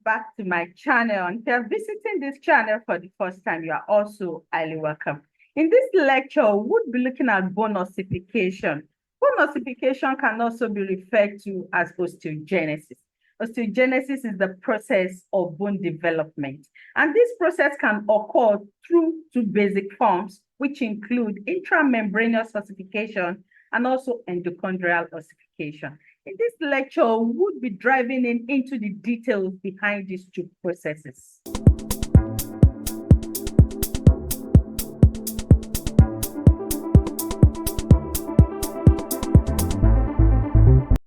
back to my channel. And if you're visiting this channel for the first time, you are also highly welcome. In this lecture, we'll be looking at bone ossification. Bone ossification can also be referred to as osteogenesis. Osteogenesis is the process of bone development. And this process can occur through two basic forms, which include intramembranous ossification and also endochondral ossification. In this lecture, we would be driving into the details behind these two processes.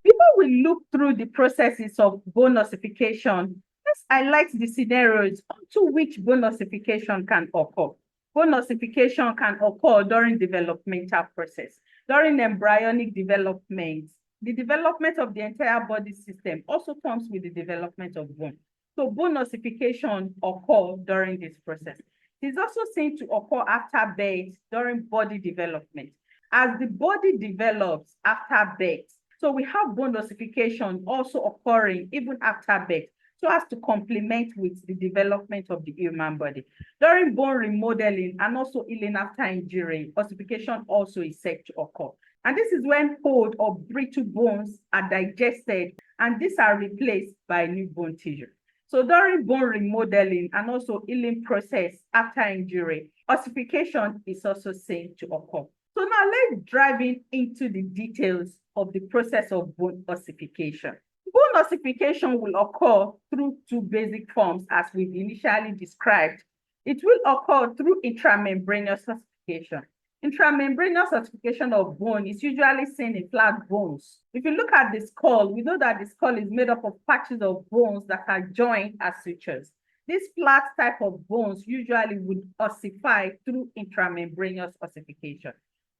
Before we look through the processes of bone ossification, let's highlight the scenarios onto which bone ossification can occur. Bone ossification can occur during developmental process, during embryonic development. The development of the entire body system also comes with the development of bone. So bone ossification occurs during this process. It is also seen to occur after birth during body development. As the body develops after birth, so we have bone ossification also occurring even after birth, so as to complement with the development of the human body. During bone remodeling and also healing after injury, ossification also is said to occur. And this is when old or brittle bones are digested and these are replaced by new bone tissue. So during bone remodeling and also healing process after injury, ossification is also seen to occur. So now let's dive into the details of the process of bone ossification. Bone ossification will occur through two basic forms as we've initially described. It will occur through intramembranous ossification. Intramembranous ossification of bone is usually seen in flat bones. If you look at the skull, we know that the skull is made up of patches of bones that are joined as sutures. This flat type of bones usually would ossify through intramembranous ossification.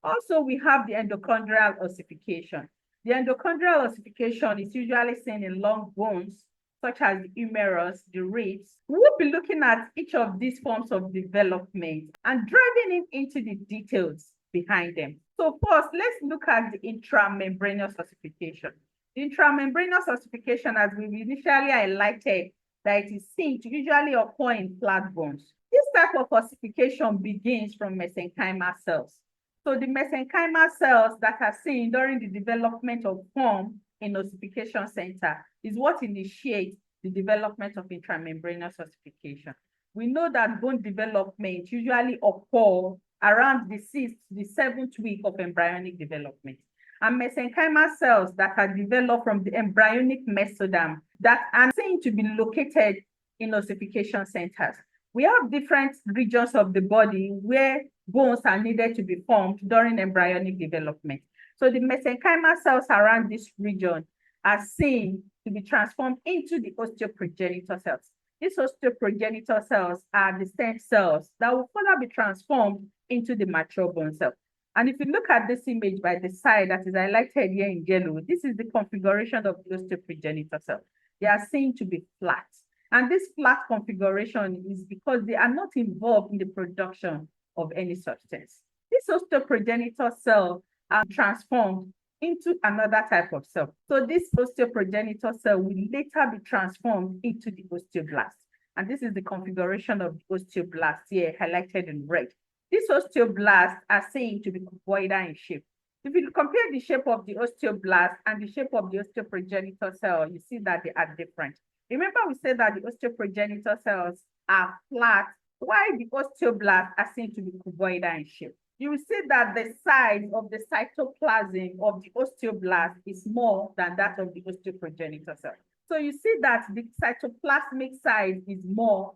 Also, we have the endochondral ossification. The endochondral ossification is usually seen in long bones, such as the humerus, the ribs. We will be looking at each of these forms of development and driving into the details behind them. So first, let's look at the intramembranous ossification. The intramembranous ossification, as we initially highlighted, that it is seen to usually occur in flat bones. This type of ossification begins from mesenchymal cells. So the mesenchymal cells that are seen during the development of form in ossification center is what initiates the development of intramembranous ossification. We know that bone development usually occurs around the 6th to the 7th week of embryonic development. And mesenchymal cells that are developed from the embryonic mesoderm that are seen to be located in ossification centers. We have different regions of the body where bones are needed to be formed during embryonic development. So the mesenchymal cells around this region are seen to be transformed into the osteoprogenitor cells. These osteoprogenitor cells are the stem cells that will further be transformed into the mature bone cell. And if you look at this image by the side that is highlighted here in yellow, this is the configuration of the osteoprogenitor cell. They are seen to be flat. And this flat configuration is because they are not involved in the production of any substance. This osteoprogenitor cell are transformed into another type of cell. So this osteoprogenitor cell will later be transformed into the osteoblast. And this is the configuration of the osteoblast here highlighted in red. These osteoblasts are seen to be cuboidal in shape. If you compare the shape of the osteoblast and the shape of the osteoprogenitor cell, you see that they are different. Remember, we said that the osteoprogenitor cells are flat, while the osteoblasts are seen to be cuboidal in shape. You will see that the size of the cytoplasm of the osteoblast is more than that of the osteoprogenitor cell. So you see that the cytoplasmic size is more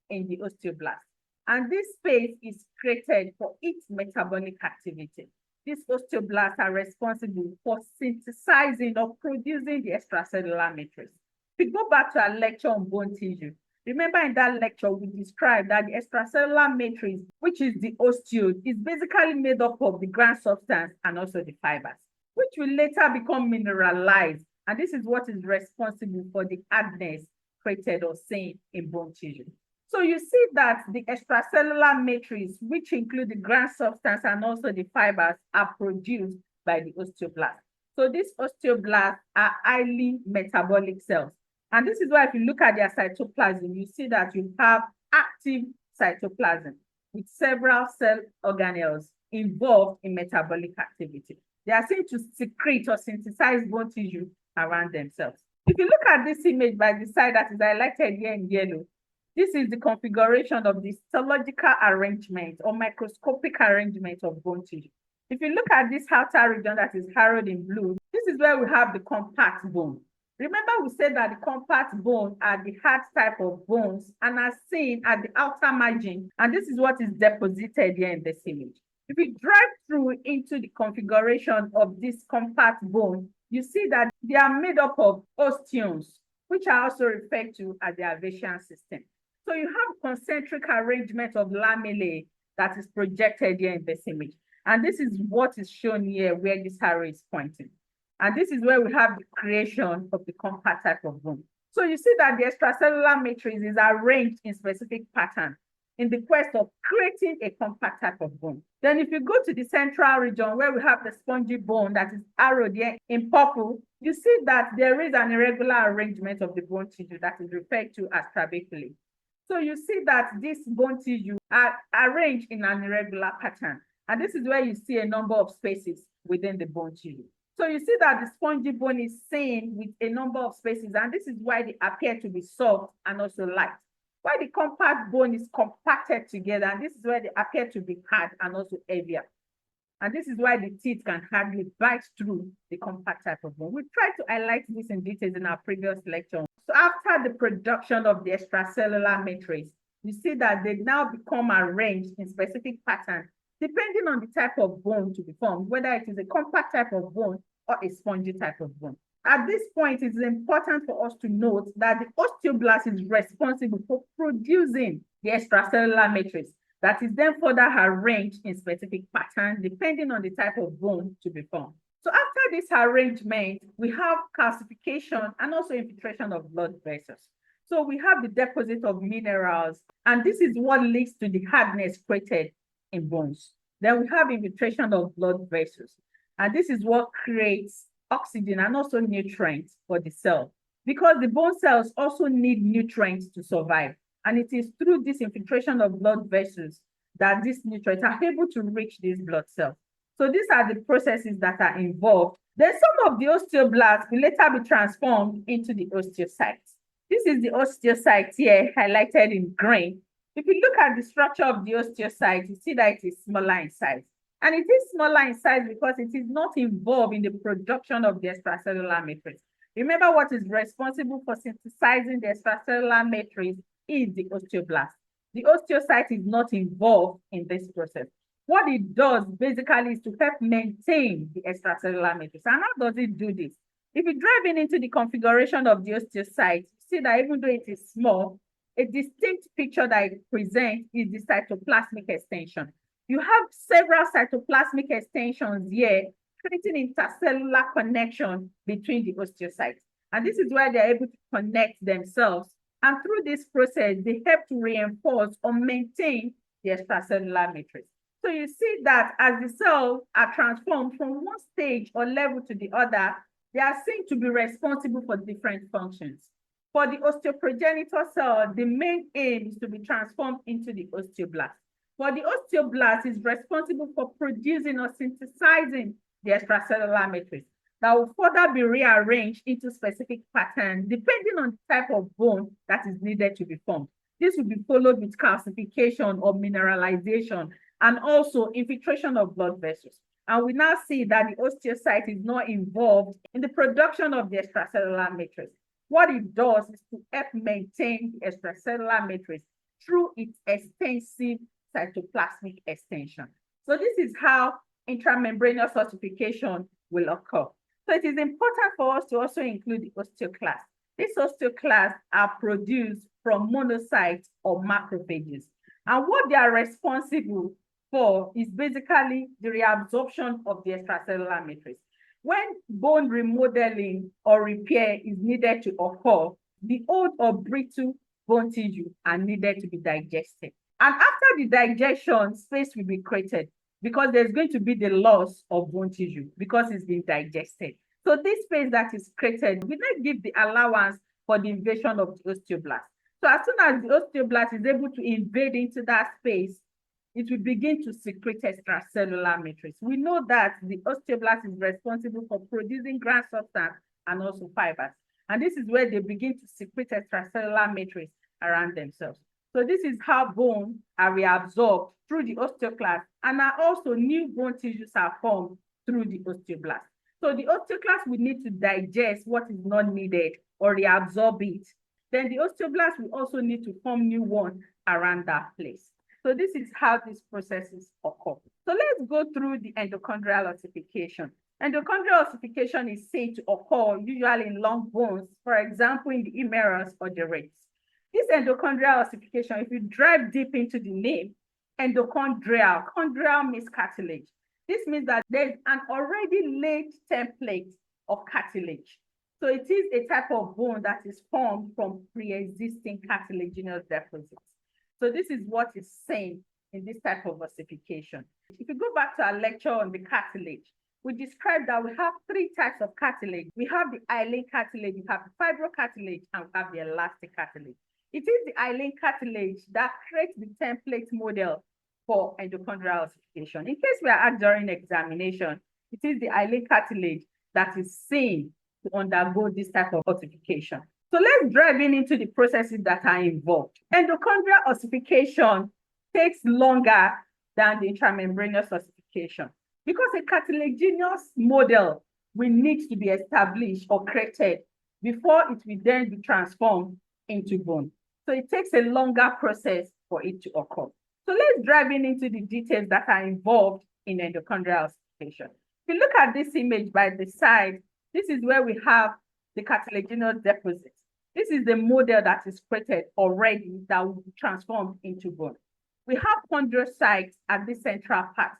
in the osteoblast. And this space is created for its metabolic activity. These osteoblasts are responsible for synthesizing or producing the extracellular matrix. If we go back to our lecture on bone tissue, remember in that lecture, we described that the extracellular matrix, which is the osteoid, is basically made up of the ground substance and also the fibers, which will later become mineralized. And this is what is responsible for the hardness created or seen in bone tissue. So you see that the extracellular matrix, which include the ground substance and also the fibers, are produced by the osteoblast. So these osteoblasts are highly metabolic cells. And this is why if you look at their cytoplasm, you see that you have active cytoplasm with several cell organelles involved in metabolic activity. They are seen to secrete or synthesize bone tissue around themselves. If you look at this image by the side that is highlighted here in yellow, this is the configuration of the histological arrangement or microscopic arrangement of bone tissue. If you look at this outer region that is harrowed in blue, this is where we have the compact bone. Remember, we said that the compact bone are the hard type of bones and are seen at the outer margin, and this is what is deposited here in this image. If we drive through into the configuration of this compact bone, you see that they are made up of osteons, which are also referred to as the Avasian system. So you have concentric arrangement of lamellae that is projected here in this image. And this is what is shown here where this arrow is pointing. And this is where we have the creation of the compact type of bone. So you see that the extracellular matrix is arranged in specific pattern in the quest of creating a compact type of bone. Then if you go to the central region where we have the spongy bone that is arrowed here in purple, you see that there is an irregular arrangement of the bone tissue that is referred to as trabeculae. So you see that this bone tissue are arranged in an irregular pattern. And this is where you see a number of spaces within the bone tissue. So you see that the spongy bone is seen with a number of spaces, and this is why they appear to be soft and also light. While the compact bone is compacted together, and this is where they appear to be hard and also heavier. And this is why the teeth can hardly bite through the compact type of bone. We tried to highlight this in details in our previous lecture. So after the production of the extracellular matrix, you see that they now become arranged in specific patterns depending on the type of bone to be formed, whether it is a compact type of bone or a spongy type of bone. At this point, it is important for us to note that the osteoblast is responsible for producing the extracellular matrix that is then further arranged in specific patterns depending on the type of bone to be formed. So after this arrangement, we have calcification and also infiltration of blood vessels. So we have the deposit of minerals, and this is what leads to the hardness created in bones. Then we have infiltration of blood vessels, and this is what creates oxygen and also nutrients for the cell, because the bone cells also need nutrients to survive. And it is through this infiltration of blood vessels that these nutrients are able to reach these blood cells. So these are the processes that are involved. Then some of the osteoblasts will later be transformed into the osteocytes. This is the osteocyte here highlighted in green. If you look at the structure of the osteocyte, you see that it is smaller in size. And it is smaller in size because it is not involved in the production of the extracellular matrix. Remember, what is responsible for synthesizing the extracellular matrix is the osteoblast. The osteocyte is not involved in this process. What it does basically is to help maintain the extracellular matrix. And how does it do this? If you drive into the configuration of the osteocyte, you see that even though it is small, a distinct picture that it presents is the cytoplasmic extension. You have several cytoplasmic extensions here, creating intercellular connection between the osteocytes. And this is where they're able to connect themselves. And through this process, they help to reinforce or maintain the extracellular matrix. So you see that as the cells are transformed from one stage or level to the other, they are seen to be responsible for different functions. For the osteoprogenitor cell, the main aim is to be transformed into the osteoblast. For the osteoblast is responsible for producing or synthesizing the extracellular matrix that will further be rearranged into specific patterns depending on the type of bone that is needed to be formed. This will be followed with calcification or mineralization and also infiltration of blood vessels. And we now see that the osteocyte is not involved in the production of the extracellular matrix. What it does is to help maintain the extracellular matrix through its extensive cytoplasmic extension. So this is how intramembranous ossification will occur. So it is important for us to also include the osteoclasts. These osteoclasts are produced from monocytes or macrophages. And what they are responsible for is basically the reabsorption of the extracellular matrix. When bone remodeling or repair is needed to occur, the old or brittle bone tissue are needed to be digested. And after the digestion, space will be created because there's going to be the loss of bone tissue because it's been digested. So this space that is created will not give the allowance for the invasion of the osteoblast. So as soon as the osteoblast is able to invade into that space, it will begin to secrete extracellular matrix. We know that the osteoblast is responsible for producing ground substance and also fibers. And this is where they begin to secrete extracellular matrix around themselves. So this is how bone are reabsorbed through the osteoclast, and are also new bone tissues are formed through the osteoblast. So the osteoclast will need to digest what is not needed or reabsorb it. Then the osteoblast will also need to form new one around that place. So this is how these processes occur. So let's go through the endochondral ossification. Endochondral ossification is said to occur usually in long bones, for example, in the humerus or the ribs. This endochondral ossification, if you drive deep into the name, endochondrial, chondrial means cartilage. This means that there's an already laid template of cartilage. So it is a type of bone that is formed from pre-existing cartilaginous deposits. So this is what is seen in this type of ossification. If you go back to our lecture on the cartilage, we described that we have three types of cartilage. We have the hyaline cartilage, we have the fibrocartilage, and we have the elastic cartilage. It is the hyaline cartilage that creates the template model for endochondral ossification. In case we are asked during examination, it is the hyaline cartilage that is seen to undergo this type of ossification. So let's dive into the processes that are involved. Endochondral ossification takes longer than the intramembranous ossification because a cartilaginous model will need to be established or created before it will then be transformed into bone. So it takes a longer process for it to occur. So let's dive into the details that are involved in endochondral ossification. If you look at this image by the side, this is where we have the cartilaginous deposit. This is the model that is created already that will be transformed into bone. We have chondrocytes at the central part.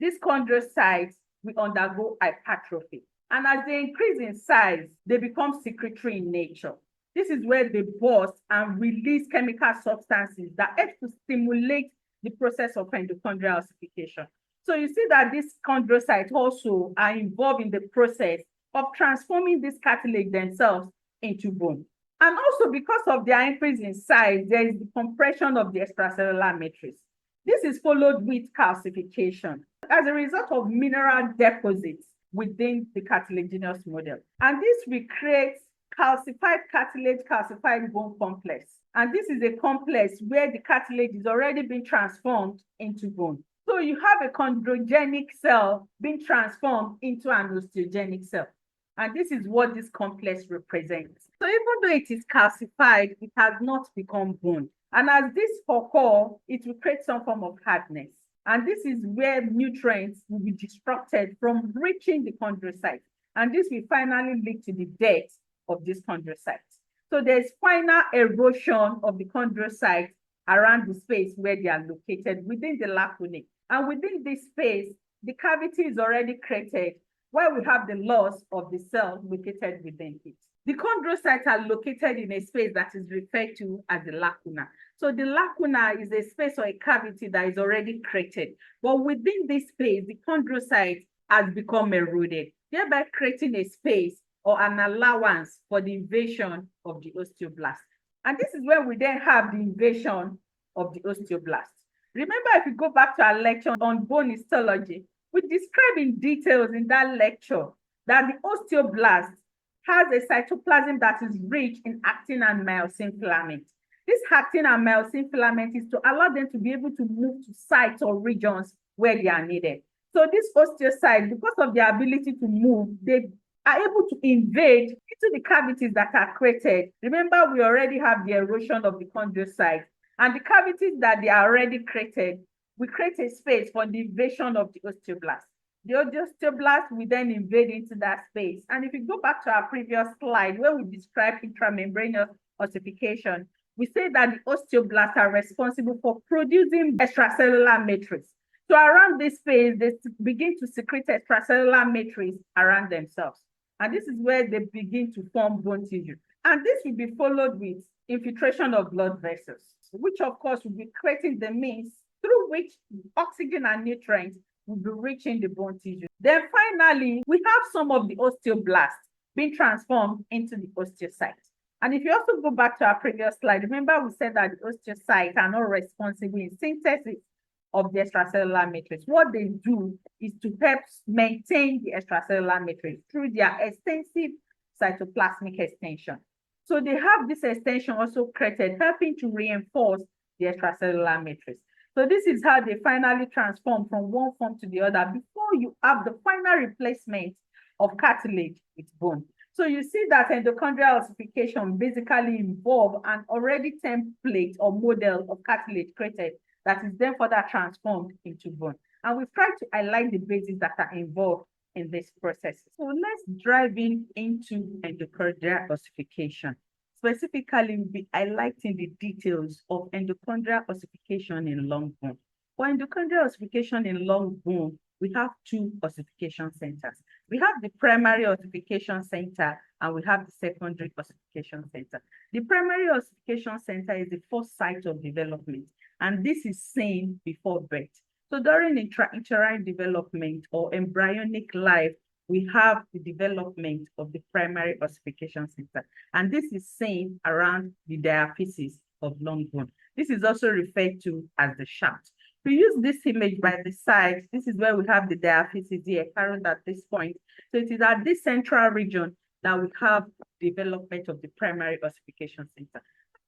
These chondrocytes will undergo hypertrophy. And as they increase in size, they become secretory in nature. This is where they burst and release chemical substances that help to stimulate the process of endochondral ossification. So you see that these chondrocytes also are involved in the process of transforming this cartilage themselves into bone. And also because of their increase in size, there is the compression of the extracellular matrix. This is followed with calcification as a result of mineral deposits within the cartilaginous model. And this will create calcified cartilage, calcified bone complex. And this is a complex where the cartilage is already being transformed into bone. So you have a chondrogenic cell being transformed into an osteogenic cell. And this is what this complex represents. So even though it is calcified, it has not become bone. And as this occurs, it will create some form of hardness. And this is where nutrients will be disrupted from reaching the chondrocyte. And this will finally lead to the death of this chondrocyte. So there's final erosion of the chondrocyte around the space where they are located within the lacunae. And within this space, the cavity is already created where we have the loss of the cell located within it. The chondrocytes are located in a space that is referred to as the lacuna. So the lacuna is a space or a cavity that is already created. But within this space, the chondrocyte has become eroded, thereby creating a space or an allowance for the invasion of the osteoblast. And this is where we then have the invasion of the osteoblast. Remember, if you go back to our lecture on bone histology, we describe in details in that lecture that the osteoblast has a cytoplasm that is rich in actin and myosin filament. This actin and myosin filament is to allow them to be able to move to sites or regions where they are needed. So this osteocyte, because of their ability to move, they are able to invade into the cavities that are created. Remember, we already have the erosion of the chondrocyte, and the cavities that they are already created, we create a space for the invasion of the osteoblast. The osteoblast will then invade into that space. And if you go back to our previous slide where we described intramembranous ossification, we say that the osteoblasts are responsible for producing extracellular matrix. So around this space, they begin to secrete extracellular matrix around themselves. And this is where they begin to form bone tissue. And this will be followed with infiltration of blood vessels, which of course will be creating the means through which oxygen and nutrients will be reaching the bone tissue. Then finally, we have some of the osteoblasts being transformed into the osteocytes. And if you also go back to our previous slide, remember we said that the osteocytes are not responsible in synthesis of the extracellular matrix. What they do is to help maintain the extracellular matrix through their extensive cytoplasmic extension. So they have this extension also created, helping to reinforce the extracellular matrix. So this is how they finally transform from one form to the other before you have the final replacement of cartilage with bone. So you see that endochondral ossification basically involves an already template or model of cartilage created that is then further transformed into bone. And we've tried to highlight the bases that are involved in this process. So let's dive into endochondral ossification. Specifically, we'll be highlighting the details of endochondral ossification in long bone. For endochondral ossification in long bone, we have two ossification centers. We have the primary ossification center and we have the secondary ossification center. The primary ossification center is the first site of development, and this is seen before birth. So during intrauterine development or embryonic life, we have the development of the primary ossification center, and this is seen around the diaphysis of long bone. This is also referred to as the shaft. We use this image by the side. This is where we have the diaphysis here, carried at this point. So it is at this central region that we have development of the primary ossification center.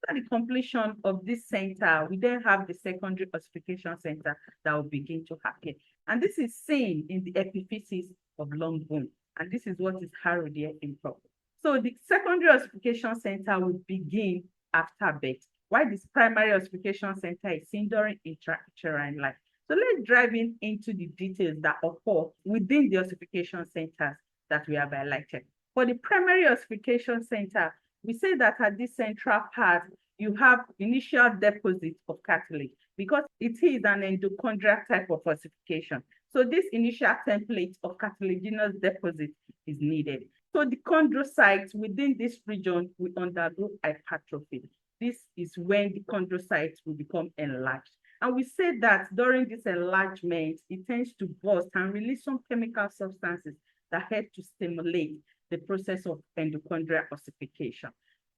After the completion of this center, we then have the secondary ossification center that will begin to happen. And this is seen in the epiphysis of long bone. And this is what is harrowed here in purple. So the secondary ossification center will begin after birth, while this primary ossification center is seen during intrauterine life. So let's dive into the details that occur within the ossification centers that we have highlighted. For the primary ossification center, we say that at this central part, you have initial deposit of cartilage because it is an endochondral type of ossification. So this initial template of cartilaginous deposit is needed. So the chondrocytes within this region will undergo hypertrophy. This is when the chondrocytes will become enlarged. And we say that during this enlargement, it tends to burst and release some chemical substances that help to stimulate the process of endochondral ossification.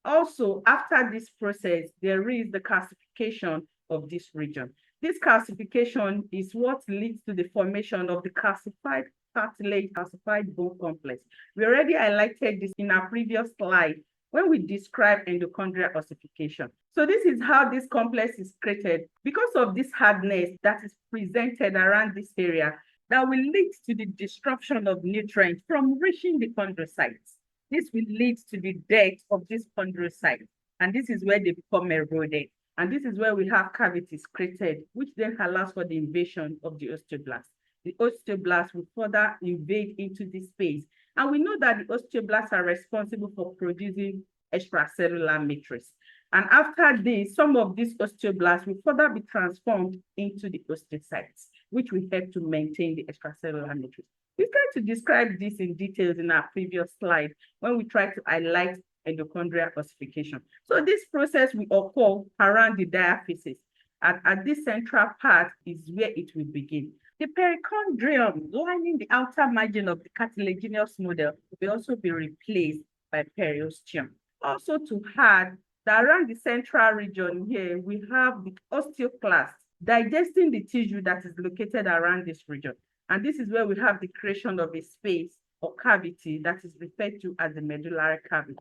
Also, after this process, there is the calcification of this region. This calcification is what leads to the formation of the calcified cartilage, calcified bone complex. We already highlighted this in our previous slide when we describe endochondral ossification. So this is how this complex is created. Because of this hardness that is presented around this area, that will lead to the disruption of nutrients from reaching the chondrocytes. This will lead to the death of these chondrocytes, and this is where they become eroded. And this is where we have cavities created, which then allows for the invasion of the osteoblasts. The osteoblasts will further invade into this space. And we know that the osteoblasts are responsible for producing extracellular matrix. And after this, some of these osteoblasts will further be transformed into the osteocytes, which will help to maintain the extracellular matrix. We tried to describe this in details in our previous slide when we tried to highlight endochondral ossification. So this process will occur around the diaphysis. At this central part is where it will begin. The perichondrium lining the outer margin of the cartilaginous model will also be replaced by periosteum. Also to add that around the central region here, we have the osteoclast digesting the tissue that is located around this region. And this is where we have the creation of a space or cavity that is referred to as the medullary cavity.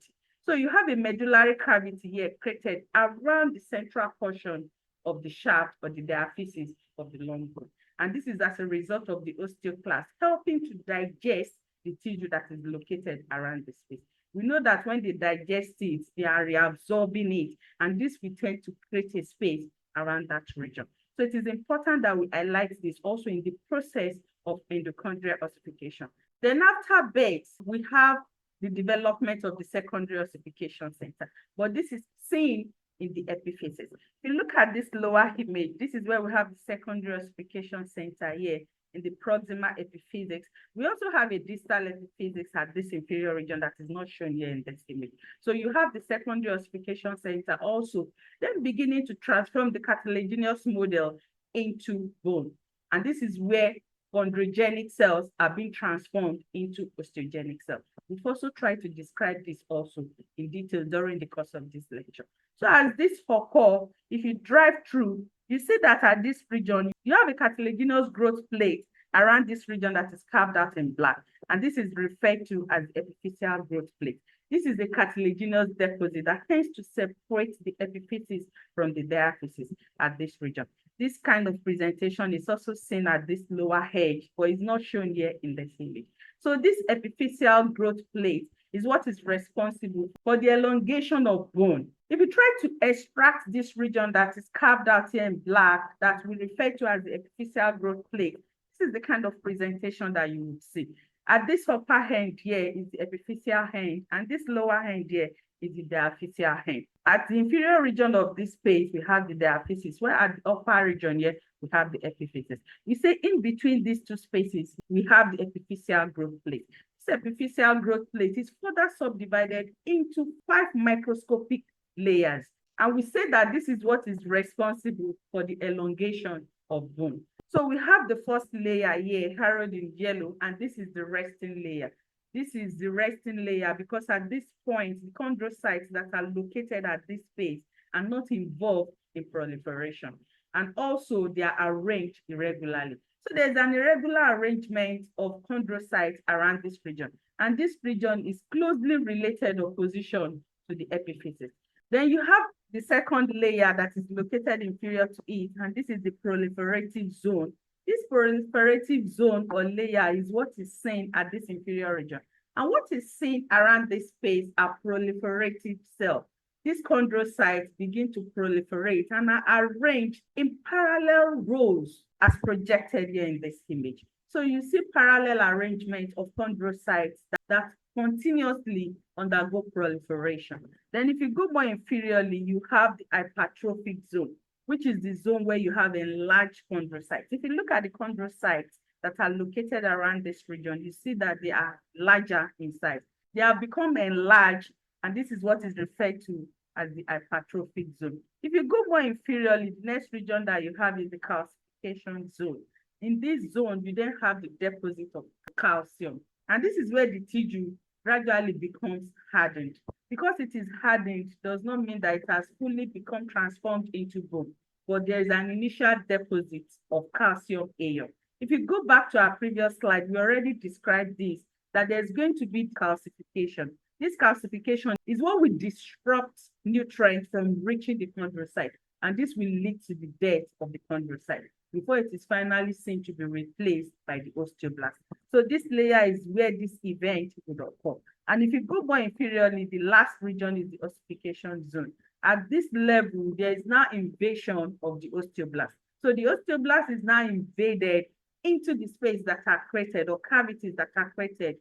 So you have a medullary cavity here created around the central portion of the shaft or the diaphysis of the long bone. And this is as a result of the osteoclast helping to digest the tissue that is located around the space. We know that when they digest it, they are reabsorbing it, and this will tend to create a space around that region. So it is important that we highlight this also in the process of endochondral ossification. Then after birth, we have the development of the secondary ossification center, but this is seen in the epiphysis. If you look at this lower image, this is where we have the secondary ossification center here in the proximal epiphysis. We also have a distal epiphysis at this inferior region that is not shown here in this image. So you have the secondary ossification center also then beginning to transform the cartilaginous model into bone. And this is where chondrogenic cells are being transformed into osteogenic cells. We've also tried to describe this also in detail during the course of this lecture. So as this occurs, if you drive through, you see that at this region, you have a cartilaginous growth plate around this region that is carved out in black. And this is referred to as epiphyseal growth plate. This is a cartilaginous deposit that tends to separate the epiphysis from the diaphysis at this region. This kind of presentation is also seen at this lower edge, but is not shown here in this image. So this epiphyseal growth plate is what is responsible for the elongation of bone. If you try to extract this region that is carved out here in black, that we refer to as the epiphyseal growth plate, this is the kind of presentation that you would see. At this upper end here is the epiphyseal end, and this lower end here is the diaphyseal end. At the inferior region of this space, we have the diaphysis, where at the upper region here, we have the epiphysis. You say in between these two spaces, we have the epiphyseal growth plate. This epiphyseal growth plate is further subdivided into 5 microscopic layers. And we say that this is what is responsible for the elongation of bone. So we have the first layer here, harrowed in yellow, and this is the resting layer. This is the resting layer because at this point, the chondrocytes that are located at this space are not involved in proliferation. And also they are arranged irregularly. So there's an irregular arrangement of chondrocytes around this region. And this region is closely related or positioned to the epiphysis. Then you have the second layer that is located inferior to it, and this is the proliferative zone. This proliferative zone or layer is what is seen at this inferior region. And what is seen around this space are proliferative cells. These chondrocytes begin to proliferate and are arranged in parallel rows as projected here in this image. So you see parallel arrangement of chondrocytes that continuously undergo proliferation. Then if you go more inferiorly, you have the hypertrophic zone, which is the zone where you have enlarged chondrocytes. If you look at the chondrocytes that are located around this region, you see that they are larger in size. They have become enlarged, and this is what is referred to as the hypertrophic zone. If you go more inferiorly, the next region that you have is the calcification zone. In this zone, you then have the deposit of calcium. And this is where the tissue gradually becomes hardened. Because it is hardened does not mean that it has fully become transformed into bone, but there is an initial deposit of calcium ion. If you go back to our previous slide, we already described this, that there's going to be calcification. This calcification is what will disrupt nutrients from reaching the chondrocyte, and this will lead to the death of the chondrocyte before it is finally seen to be replaced by the osteoblast. So this layer is where this event would occur. And if you go more inferiorly, the last region is the ossification zone. At this level, there is now invasion of the osteoblast. So the osteoblast is now invaded into the space that are created or cavities that are created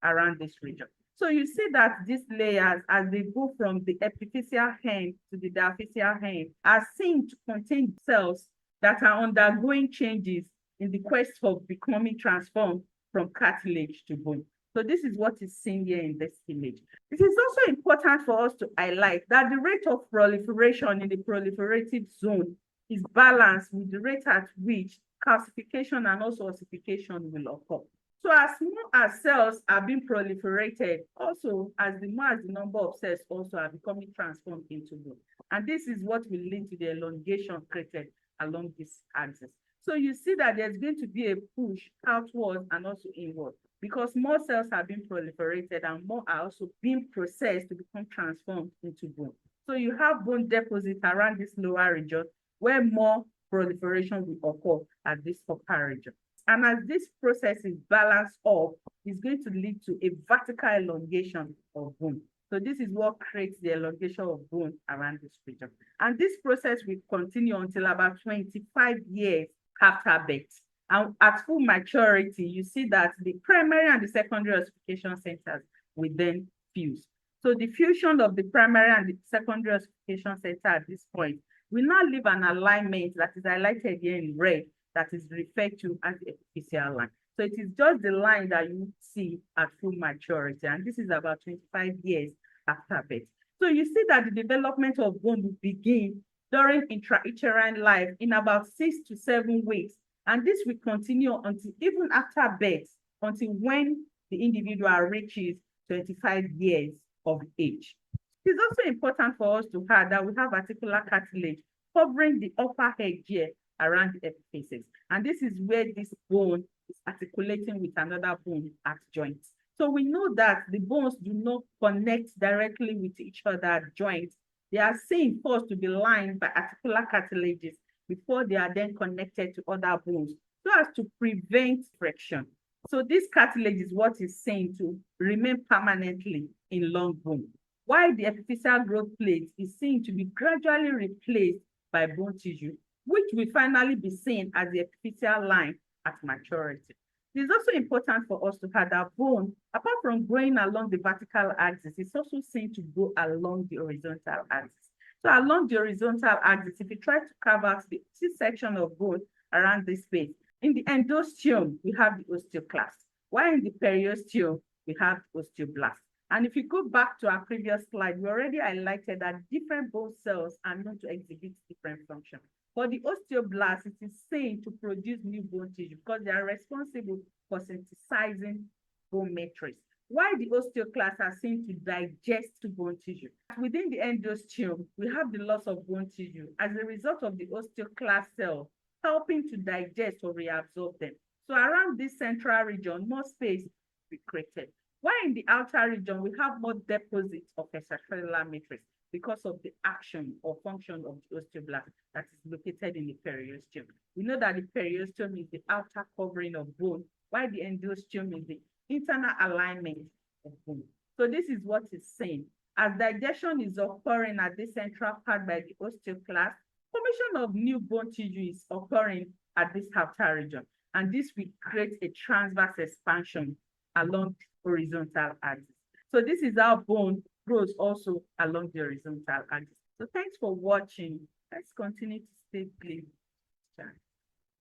around this region. So you see that these layers, as they go from the epiphyseal end to the diaphyseal end, are seen to contain cells that are undergoing changes in the quest for becoming transformed from cartilage to bone. So this is what is seen here in this image. It is also important for us to highlight that the rate of proliferation in the proliferative zone is balanced with the rate at which calcification and also ossification will occur. So as more as cells are being proliferated, also as the number of cells also are becoming transformed into bone. And this is what will lead to the elongation created along this axis. So you see that there's going to be a push outwards and also inward because more cells are being proliferated and more are also being processed to become transformed into bone. So you have bone deposits around this lower region where more proliferation will occur at this upper region. And as this process is balanced up, it's going to lead to a vertical elongation of bone. So this is what creates the elongation of bone around this region. And this process will continue until about 25 years after birth. And at full maturity, you see that the primary and the secondary ossification centers will then fuse. So the fusion of the primary and the secondary ossification center at this point will now leave an alignment that is highlighted here in red that is referred to as the epiphyseal line. So it is just the line that you see at full maturity, and this is about 25 years after birth. So you see that the development of bone will begin during intrauterine life in about 6 to 7 weeks, and this will continue until even after birth, until when the individual reaches 25 years of age. It is also important for us to add that we have articular cartilage covering the upper edge around the epiphysis. And this is where this bone is articulating with another bone at joints. So we know that the bones do not connect directly with each other at joints. They are seen first to be lined by articular cartilages before they are then connected to other bones so as to prevent friction. So this cartilage is what is seen to remain permanently in long bone, while the epiphyseal growth plate is seen to be gradually replaced by bone tissue, which will finally be seen as the epiphyseal line at maturity. It is also important for us to have that bone, apart from growing along the vertical axis, it's also seen to go along the horizontal axis. So along the horizontal axis, if you try to carve out the section of bone around this space, in the endosteum, we have the osteoclast, while in the periosteum, we have the osteoblast. And if you go back to our previous slide, we already highlighted that different bone cells are known to exhibit different functions. For the osteoblast, it is seen to produce new bone tissue because they are responsible for synthesizing bone matrix, while the osteoclasts are seen to digest bone tissue. Within the endosteum, we have the loss of bone tissue as a result of the osteoclast cell helping to digest or reabsorb them. So around this central region, more space will be created. While in the outer region, we have more deposits of extracellular matrix because of the action or function of the osteoblast that is located in the periosteum. We know that the periosteum is the outer covering of bone, while the endosteum is the internal alignment of bone. So this is what is seen. As digestion is occurring at the central part by the osteoclast, formation of new bone tissue is occurring at this outer region, and this will create a transverse expansion along the horizontal axis. So this is how bone grows also along the horizontal axis. So thanks for watching. Let's continue to stay clean.